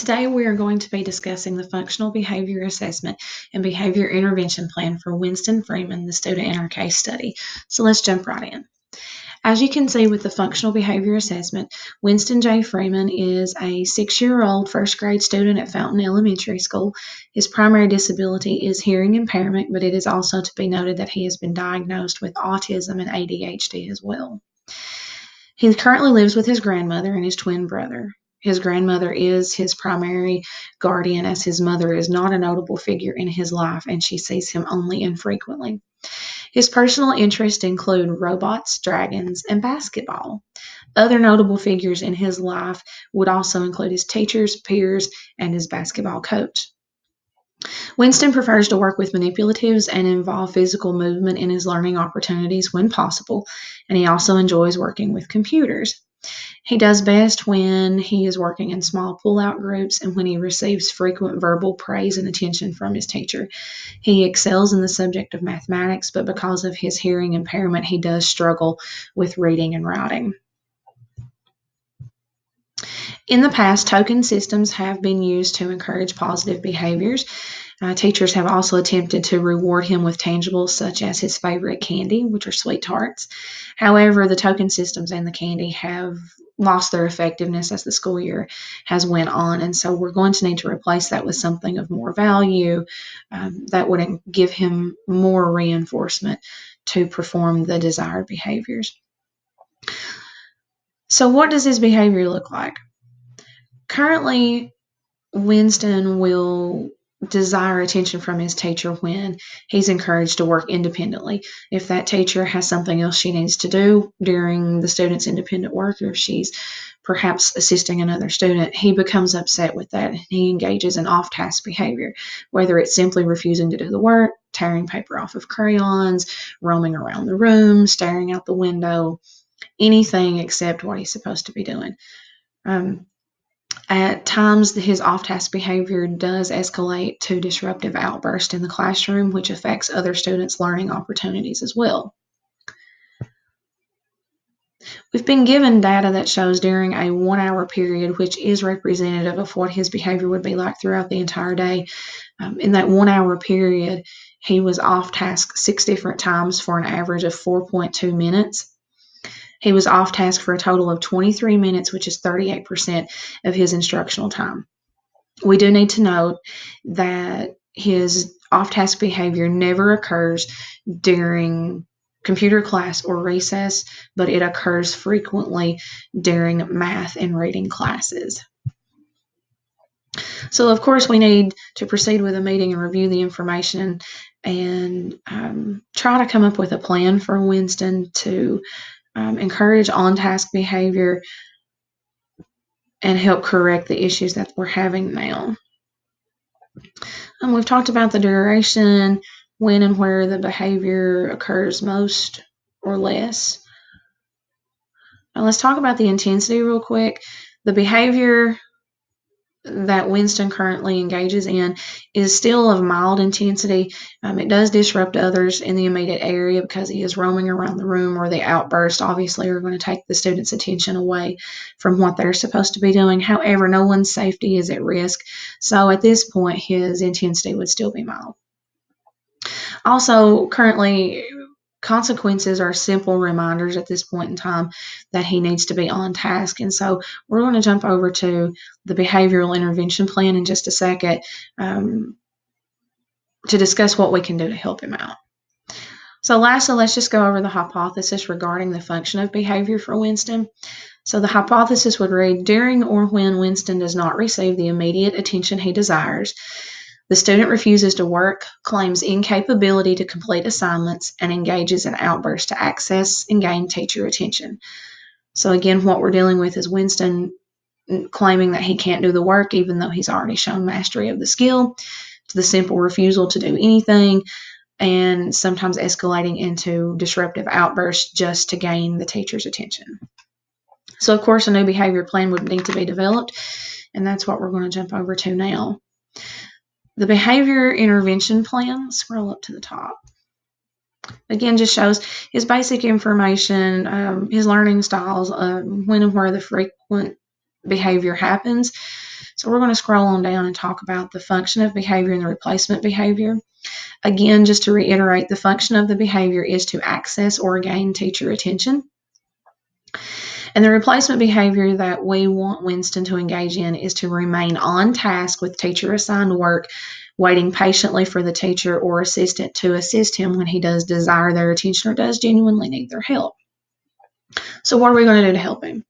Today we are going to be discussing the Functional Behavior Assessment and Behavior Intervention Plan for Winston Freeman, the student in our case study. So let's jump right in. As you can see with the Functional Behavior Assessment, Winston J. Freeman is a 6-year-old first grade student at Fountain Elementary School. His primary disability is hearing impairment, but it is also to be noted that he has been diagnosed with autism and ADHD as well. He currently lives with his grandmother and his twin brother. His grandmother is his primary guardian, as his mother is not a notable figure in his life and she sees him only infrequently. His personal interests include robots, dragons, and basketball. Other notable figures in his life would also include his teachers, peers, and his basketball coach. Winston prefers to work with manipulatives and involve physical movement in his learning opportunities when possible, and he also enjoys working with computers. He does best when he is working in small pull-out groups and when he receives frequent verbal praise and attention from his teacher. He excels in the subject of mathematics, but because of his hearing impairment, he does struggle with reading and writing. In the past, token systems have been used to encourage positive behaviors. Teachers have also attempted to reward him with tangibles such as his favorite candy, which are sweet tarts. However, the token systems and the candy have lost their effectiveness as the school year has went on, and so we're going to need to replace that with something of more value that would give him more reinforcement to perform the desired behaviors. So what does his behavior look like? Currently, Winston will desire attention from his teacher when he's encouraged to work independently. If that teacher has something else she needs to do during the student's independent work, or if she's perhaps assisting another student, he becomes upset with that and he engages in off-task behavior, whether it's simply refusing to do the work, tearing paper off of crayons, roaming around the room, staring out the window, anything except what he's supposed to be doing. At times, his off-task behavior does escalate to disruptive outbursts in the classroom, which affects other students' learning opportunities as well. We've been given data that shows during a 1-hour period, which is representative of what his behavior would be like throughout the entire day. In that 1-hour period, he was off-task 6 different times for an average of 4.2 minutes. He was off task for a total of 23 minutes, which is 38% of his instructional time. We do need to note that his off-task behavior never occurs during computer class or recess, but it occurs frequently during math and reading classes. So, of course, we need to proceed with a meeting and review the information and try to come up with a plan for Winston to encourage on-task behavior and help correct the issues that we're having now. We've talked about the duration, when and where the behavior occurs most or less. Now let's talk about the intensity real quick. The behavior that Winston currently engages in is still of mild intensity. It does disrupt others in the immediate area because he is roaming around the room, or the outbursts obviously are going to take the student's attention away from what they're supposed to be doing. However, no one's safety is at risk, so at this point his intensity would still be mild. Also, currently, consequences are simple reminders at this point in time that he needs to be on task. And so we're going to jump over to the behavioral intervention plan in just a second to discuss what we can do to help him out. So lastly, let's just go over the hypothesis regarding the function of behavior for Winston. So the hypothesis would read, during or when Winston does not receive the immediate attention he desires, the student refuses to work, claims incapability to complete assignments, and engages in outbursts to access and gain teacher attention. So again, what we're dealing with is Winston claiming that he can't do the work even though he's already shown mastery of the skill, to the simple refusal to do anything, and sometimes escalating into disruptive outbursts just to gain the teacher's attention. So of course, a new behavior plan would need to be developed, and that's what we're going to jump over to now. The behavior intervention plan, scroll up to the top, again just shows his basic information, his learning styles, when and where the frequent behavior happens. So we're going to scroll on down and talk about the function of behavior and the replacement behavior. Again, just to reiterate, the function of the behavior is to access or gain teacher attention. And the replacement behavior that we want Winston to engage in is to remain on task with teacher-assigned work, waiting patiently for the teacher or assistant to assist him when he does desire their attention or does genuinely need their help. So what are we going to do to help him?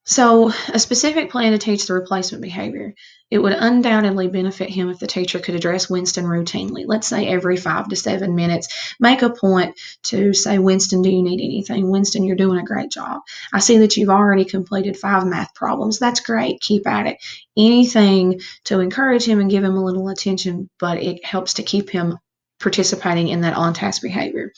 So a specific plan to teach the replacement behavior. It would undoubtedly benefit him if the teacher could address Winston routinely, let's say every 5 to 7 minutes. Make a point to say, Winston, do you need anything? Winston, you're doing a great job. I see that you've already completed 5 math problems. That's great. Keep at it. Anything to encourage him and give him a little attention, but it helps to keep him participating in that on-task behavior.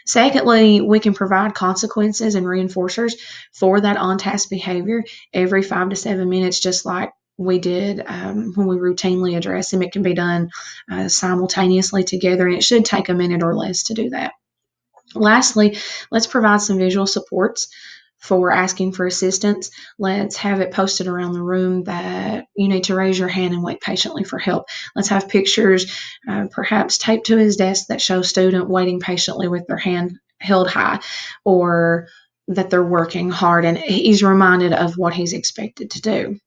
Secondly, we can provide consequences and reinforcers for that on-task behavior every 5 to 7 minutes, just like we did when we routinely address them. It can be done simultaneously together, and it should take a minute or less to do that. Lastly, let's provide some visual supports for asking for assistance. Let's have it posted around the room that you need to raise your hand and wait patiently for help. Let's have pictures perhaps taped to his desk that show student waiting patiently with their hand held high, or that they're working hard and he's reminded of what he's expected to do.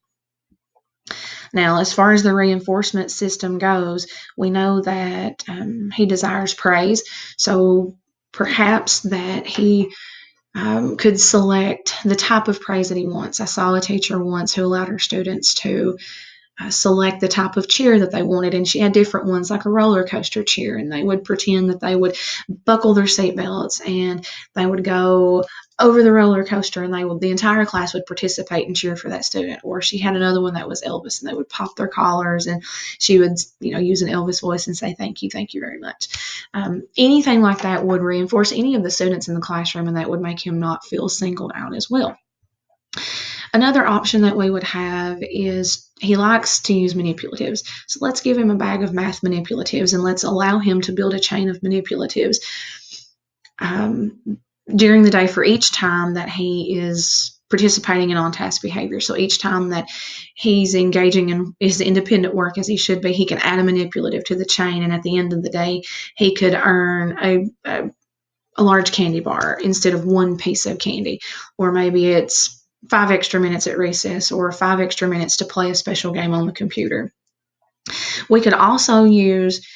Now, as far as the reinforcement system goes, we know that he desires praise, so perhaps that he could select the type of praise that he wants. I saw a teacher once who allowed her students to select the type of cheer that they wanted, and she had different ones, like a roller coaster cheer, and they would pretend that they would buckle their seatbelts and they would go over the roller coaster, and the entire class would participate and cheer for that student. Or she had another one that was Elvis, and they would pop their collars, and she would use an Elvis voice and say thank you very much. Anything like that would reinforce any of the students in the classroom, and that would make him not feel singled out as well. Another option that we would have is he likes to use manipulatives. So let's give him a bag of math manipulatives, and let's allow him to build a chain of manipulatives during the day for each time that he is participating in on-task behavior. So each time that he's engaging in his independent work as he should be, he can add a manipulative to the chain, and at the end of the day, he could earn a large candy bar instead of one piece of candy. Or maybe it's 5 extra minutes at recess, or 5 extra minutes to play a special game on the computer. We could also use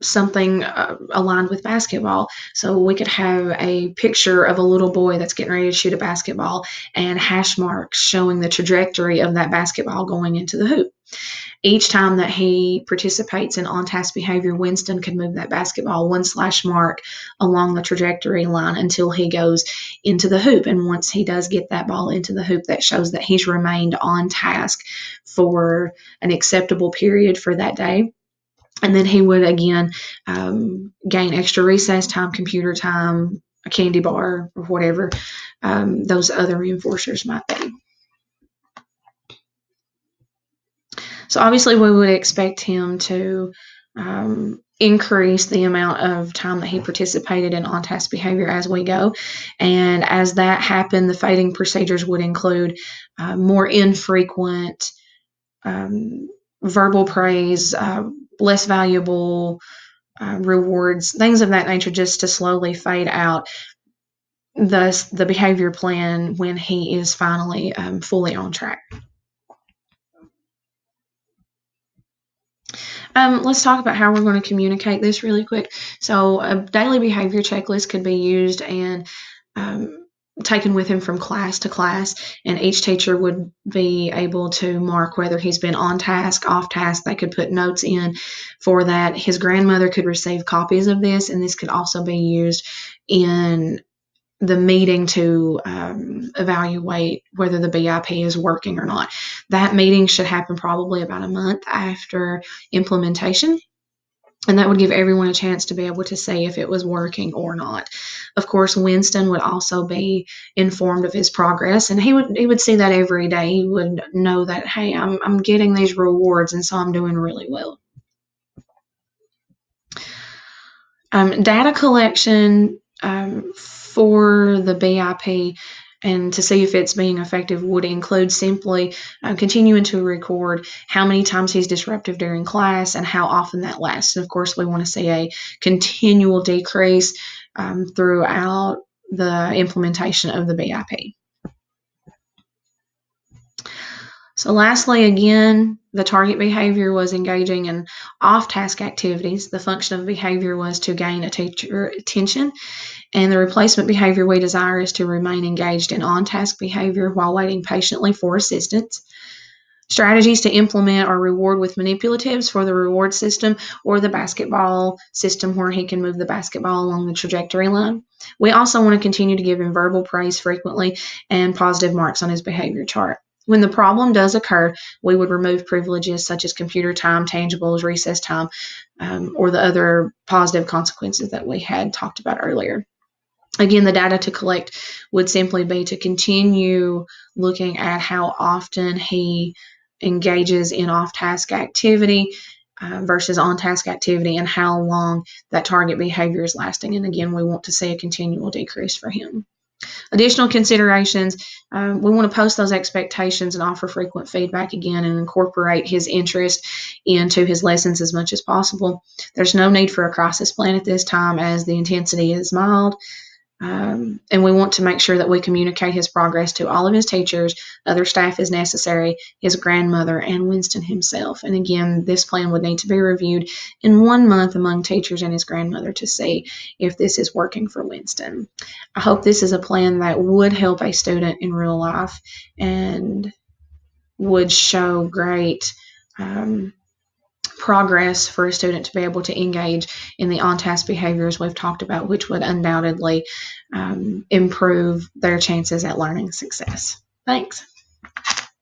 something aligned with basketball. So we could have a picture of a little boy that's getting ready to shoot a basketball and hash marks showing the trajectory of that basketball going into the hoop. Each time that he participates in on-task behavior, Winston can move that basketball 1 slash mark along the trajectory line until he goes into the hoop. And once he does get that ball into the hoop, that shows that he's remained on task for an acceptable period for that day. And then he would again gain extra recess time, computer time, a candy bar, or whatever those other reinforcers might be. So obviously we would expect him to increase the amount of time that he participated in on-task behavior as we go. And as that happened, the fading procedures would include more infrequent verbal praise, less valuable rewards, things of that nature, just to slowly fade out the behavior plan when he is finally fully on track. Let's talk about how we're going to communicate this really quick. So a daily behavior checklist could be used and taken with him from class to class, and each teacher would be able to mark whether he's been on task, off task. They could put notes in for that. His grandmother could receive copies of this, and this could also be used in the meeting to evaluate whether the BIP is working or not. That meeting should happen probably about a month after implementation, and that would give everyone a chance to be able to say if it was working or not. Of course, Winston would also be informed of his progress, and he would see that every day. He would know that, hey, I'm getting these rewards, and so I'm doing really well. Data collection for the BIP and to see if it's being effective would include simply continuing to record how many times he's disruptive during class and how often that lasts. And of course, we want to see a continual decrease throughout the implementation of the BIP. So lastly, again, the target behavior was engaging in off-task activities. The function of behavior was to gain a teacher attention, and the replacement behavior we desire is to remain engaged in on-task behavior while waiting patiently for assistance. Strategies to implement are reward with manipulatives for the reward system, or the basketball system where he can move the basketball along the trajectory line. We also want to continue to give him verbal praise frequently and positive marks on his behavior chart. When the problem does occur, we would remove privileges such as computer time, tangibles, recess time, or the other positive consequences that we had talked about earlier. Again, the data to collect would simply be to continue looking at how often he engages in off-task activity versus on-task activity, and how long that target behavior is lasting. And again, we want to see a continual decrease for him. Additional considerations, we want to post those expectations and offer frequent feedback again, and incorporate his interest into his lessons as much as possible. There's no need for a crisis plan at this time, as the intensity is mild. And we want to make sure that we communicate his progress to all of his teachers, other staff as necessary, his grandmother, and Winston himself. And again, this plan would need to be reviewed in 1 month among teachers and his grandmother to see if this is working for Winston. I hope this is a plan that would help a student in real life and would show great progress for a student to be able to engage in the on-task behaviors we've talked about, which would undoubtedly improve their chances at learning success. Thanks.